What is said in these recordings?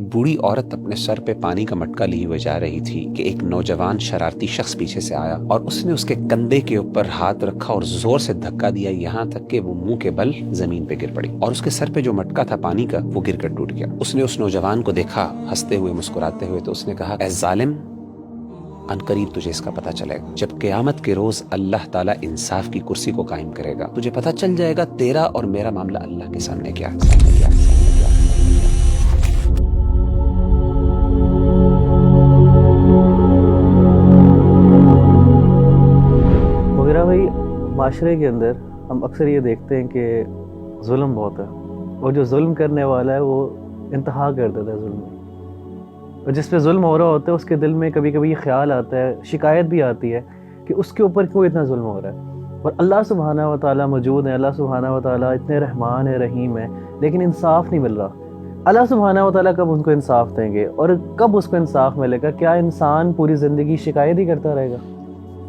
ایک بوڑھی عورت اپنے سر پہ پانی کا مٹکا لیے ہوئے جا رہی تھی کہ ایک نوجوان شرارتی شخص پیچھے سے آیا اور اس نے اس کے کندھے کے اوپر ہاتھ رکھا اور زور سے دھکا دیا، یہاں تک کہ وہ منہ کے بل زمین پہ گر پڑی اور اس کے سر پہ جو مٹکا تھا پانی کا وہ گر کر ٹوٹ گیا۔ اس نے اس نوجوان کو دیکھا ہنستے ہوئے مسکراتے ہوئے، تو اس نے کہا، اے ظالم، ان قریب تجھے اس کا پتہ چلے گا۔ جب قیامت کے روز اللہ تعالیٰ انصاف کی کرسی کو قائم کرے گا، تجھے پتہ چل جائے گا تیرا اور میرا معاملہ اللہ کے سامنے کیا ہے۔ مغیرہ بھائی، معاشرے کے اندر ہم اکثر یہ دیکھتے ہیں کہ ظلم بہت ہے، اور جو ظلم کرنے والا ہے وہ انتہا کر دیتا ہے ظلم میں، اور جس پہ ظلم ہو رہا ہوتا ہے اس کے دل میں کبھی کبھی یہ خیال آتا ہے، شکایت بھی آتی ہے کہ اس کے اوپر کیوں اتنا ظلم ہو رہا ہے۔ اور اللہ سبحانہ و تعالیٰ موجود ہے، اللہ سبحانہ و تعالیٰ اتنے رحمان ہے، رحیم ہے، لیکن انصاف نہیں مل رہا۔ اللہ سبحانہ و تعالیٰ کب ان کو انصاف دیں گے اور کب اس کو انصاف ملے گا؟ کیا انسان پوری زندگی شکایت ہی کرتا رہے گا؟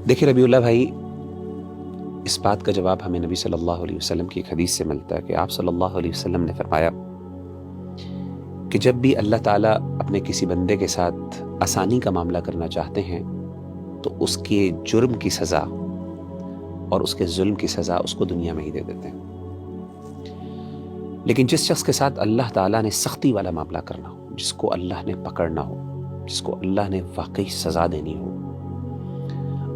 دیکھیں ربیع اللہ بھائی، اس بات کا جواب ہمیں نبی صلی اللہ علیہ وسلم کی ایک حدیث سے ملتا ہے کہ آپ صلی اللہ علیہ وسلم نے فرمایا کہ جب بھی اللہ تعالیٰ اپنے کسی بندے کے ساتھ آسانی کا معاملہ کرنا چاہتے ہیں تو اس کے جرم کی سزا اور اس کے ظلم کی سزا اس کو دنیا میں ہی دے دیتے ہیں، لیکن جس شخص کے ساتھ اللہ تعالیٰ نے سختی والا معاملہ کرنا ہو، جس کو اللہ نے پکڑنا ہو، جس کو اللہ نے واقعی سزا دینی ہو،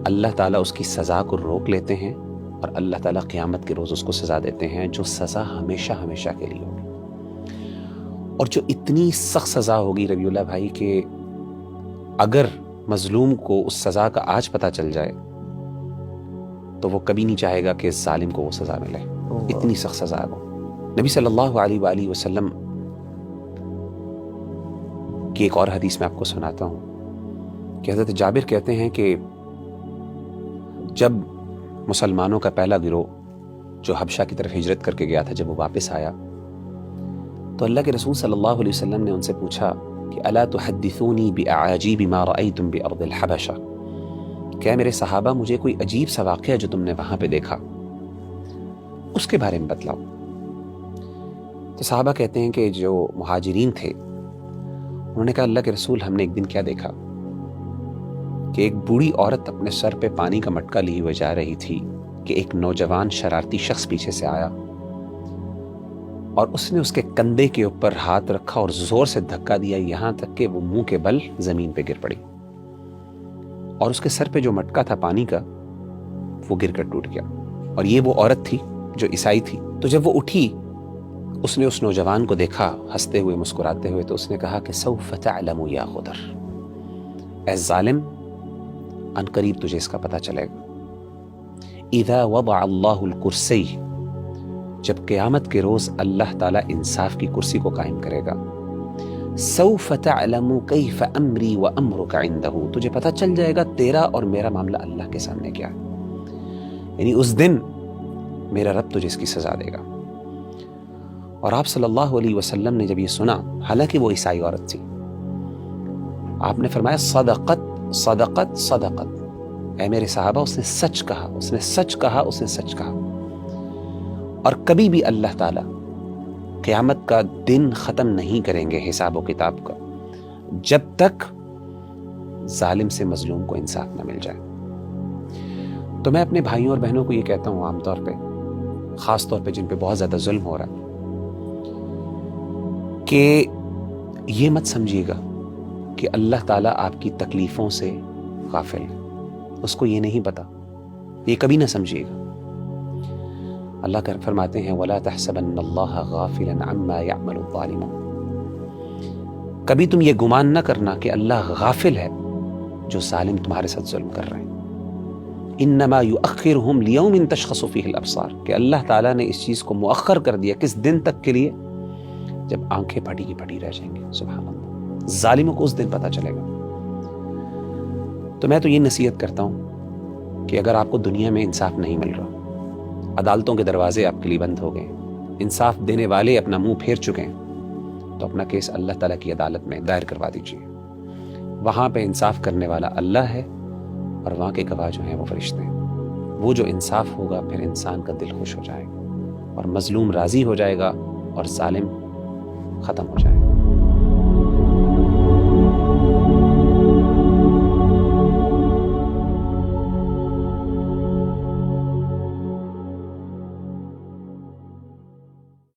اللہ تعالیٰ اس کی سزا کو روک لیتے ہیں اور اللہ تعالیٰ قیامت کے روز اس کو سزا دیتے ہیں، جو سزا ہمیشہ ہمیشہ کے لیے ہوگی، اور جو اتنی سخت سزا ہوگی ربیع اللہ بھائی کہ اگر مظلوم کو اس سزا کا آج پتہ چل جائے تو وہ کبھی نہیں چاہے گا کہ ظالم کو وہ سزا ملے، اتنی سخت سزا ہے وہ۔ نبی صلی اللہ علیہ وآلہ وسلم کی ایک اور حدیث میں آپ کو سناتا ہوں کہ حضرت جابر کہتے ہیں کہ جب مسلمانوں کا پہلا گروہ جو حبشہ کی طرف ہجرت کر کے گیا تھا، جب وہ واپس آیا تو اللہ کے رسول صلی اللہ علیہ وسلم نے ان سے پوچھا کہ الا تحدثونی باعاجیب ما رأیتم بارض الحبشہ، کیا میرے صحابہ مجھے کوئی عجیب سا واقعہ جو تم نے وہاں پہ دیکھا اس کے بارے میں بتلاؤ۔ تو صحابہ کہتے ہیں کہ جو مہاجرین تھے انہوں نے کہا، اللہ کے رسول، ہم نے ایک دن کیا دیکھا کہ ایک بوڑھی عورت اپنے سر پہ پانی کا مٹکا لیے ہوئے جا رہی تھی کہ ایک نوجوان شرارتی شخص پیچھے سے آیا اور اس نے اس کے کندھے کے اوپر ہاتھ رکھا اور زور سے دھکا دیا، یہاں تک کہ وہ منہ کے بل زمین پہ گر پڑی اور اس کے سر پہ جو مٹکا تھا پانی کا وہ گر کر ٹوٹ گیا۔ اور یہ وہ عورت تھی جو عیسائی تھی۔ تو جب وہ اٹھی اس نے اس نوجوان کو دیکھا ہنستے ہوئے مسکراتے ہوئے، تو اس نے کہا کہ سوف تعلم یا غدر، اے ظالم، ان قریب تجھے اس کا پتہ چلے گا۔ اذا وضع اللہ الکرسی، جب قیامت کے روز اللہ تعالیٰ انصاف کی کرسی کو قائم کرے گا، سوف تعلم کیف امری وامرک عندہ، تجھے پتہ چل جائے گا تیرا اور میرا معاملہ اللہ کے سامنے کیا ہے، یعنی اس دن میرا رب تجھے اس کی سزا دے گا۔ اور آپ صلی اللہ علیہ وسلم نے جب یہ سنا، حالانکہ وہ عیسائی عورت تھی، آپ نے فرمایا صدقت صدقت صدقت، اے میرے صحابہ، اس نے سچ کہا، اس نے سچ کہا، اس نے سچ کہا۔ اور کبھی بھی اللہ تعالیٰ قیامت کا دن ختم نہیں کریں گے حساب و کتاب کا جب تک ظالم سے مظلوم کو انصاف نہ مل جائے۔ تو میں اپنے بھائیوں اور بہنوں کو یہ کہتا ہوں، عام طور پہ، خاص طور پہ جن پہ بہت زیادہ ظلم ہو رہا ہے، کہ یہ مت سمجھیے گا کہ اللہ تعالیٰ آپ کی تکلیفوں سے غافل ہے، اس کو یہ نہیں پتا، یہ کبھی نہ سمجھیے گا۔ اللہ کا فرماتے ہیں وَلَا تَحْسَبَنَّ اللَّهَ غَافِلًا عَمَّا يَعْمَلُ الظَّالِمُونَ، کبھی تم یہ گمان نہ کرنا کہ اللہ غافل ہے جو ظالم تمہارے ساتھ ظلم کر رہے ہیں۔ انما یؤخرہم لیوم تشخص فیہ الابصار، کہ اللہ تعالیٰ نے اس چیز کو مؤخر کر دیا کس دن تک کے لیے؟ جب آنکھیں پھٹی کی پھٹی رہ جائیں گے۔ سبحان اللہ، ظالموں کو اس دن پتہ چلے گا۔ تو میں تو یہ نصیحت کرتا ہوں کہ اگر آپ کو دنیا میں انصاف نہیں مل رہا، عدالتوں کے دروازے آپ کے لیے بند ہو گئے، انصاف دینے والے اپنا منہ پھیر چکے ہیں، تو اپنا کیس اللہ تعالیٰ کی عدالت میں دائر کروا دیجیے۔ وہاں پہ انصاف کرنے والا اللہ ہے اور وہاں کے گواہ جو ہیں وہ فرشتے ہیں۔ وہ جو انصاف ہوگا پھر انسان کا دل خوش ہو جائے گا اور مظلوم راضی ہو جائے گا اور ظالم ختم ہو جائے گا۔